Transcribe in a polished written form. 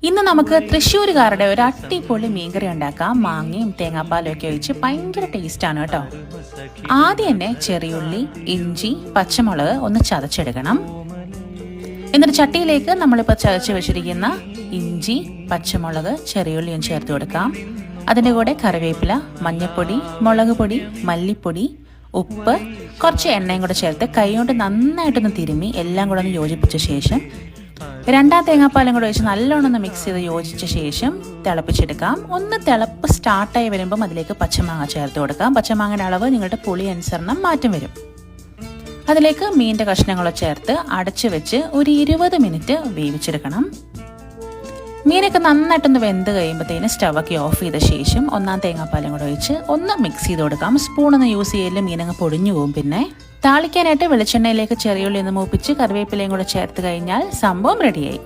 ഇന്ന് നമുക്ക് തൃശ്ശൂരുകാരുടെ ഒരു അടിപൊളി മീൻകറി ഉണ്ടാക്കാം. മാങ്ങയും തേങ്ങാപ്പാലും ഒക്കെ ഒഴിച്ച് ഭയങ്കര ടേസ്റ്റാണ് കേട്ടോ. ആദ്യം തന്നെ ചെറിയുള്ളി, ഇഞ്ചി, പച്ചമുളക് ഒന്ന് ചതച്ചെടുക്കണം. എന്നിട്ട് ചട്ടിയിലേക്ക് നമ്മളിപ്പോൾ ചതച്ച് വെച്ചിരിക്കുന്ന ഇഞ്ചി, പച്ചമുളക്, ചെറിയുള്ളിയും ചേർത്ത് കൊടുക്കാം. അതിൻ്റെ കൂടെ കറിവേപ്പില, മഞ്ഞൾപ്പൊടി, മുളക് പൊടി, മല്ലിപ്പൊടി, ഉപ്പ്, കുറച്ച് എണ്ണയും കൂടെ ചേർത്ത് കൈകൊണ്ട് നന്നായിട്ടൊന്ന് തിരുമ്മി എല്ലാം കൂടെ ഒന്ന് യോജിപ്പിച്ച ശേഷം രണ്ടാം തേങ്ങാപ്പാലും കൂടെ ഒഴിച്ച് നല്ലോണം ഒന്ന് മിക്സ് ചെയ്ത് യോജിച്ച ശേഷം തിളപ്പിച്ചെടുക്കാം. ഒന്ന് തിളപ്പ് സ്റ്റാർട്ടായി വരുമ്പം അതിലേക്ക് പച്ചമാങ്ങ ചേർത്ത് കൊടുക്കാം. പച്ചമാങ്ങയുടെ അളവ് നിങ്ങളുടെ പുളി അനുസരണം മാറ്റം വരും. അതിലേക്ക് മീനിൻ്റെ കഷ്ണങ്ങളെ ചേർത്ത് അടച്ചു വെച്ച് ഒരു 20 മിനിറ്റ് വേവിച്ചെടുക്കണം. മീനൊക്കെ നന്നായിട്ടൊന്ന് വെന്ത് കഴിയുമ്പോഴത്തേന് സ്റ്റവൊക്കെ ഓഫ് ചെയ്ത ശേഷം ഒന്നാം തേങ്ങാപ്പാലും കൂടെ ഒഴിച്ച് ഒന്ന് മിക്സ് ചെയ്ത് കൊടുക്കാം. സ്പൂണൊന്ന് യൂസ് ചെയ്യലും മീനങ്ങ് പൊടിഞ്ഞു പോകും. പിന്നെ താളിക്കാനായിട്ട് വെളിച്ചെണ്ണയിലേക്ക് ചെറിയുള്ളി ഒന്ന് മൂപ്പിച്ച് കറിവേപ്പിലയും കൂടെ ചേർത്ത് കഴിഞ്ഞാൽ സംഭവം റെഡിയായി.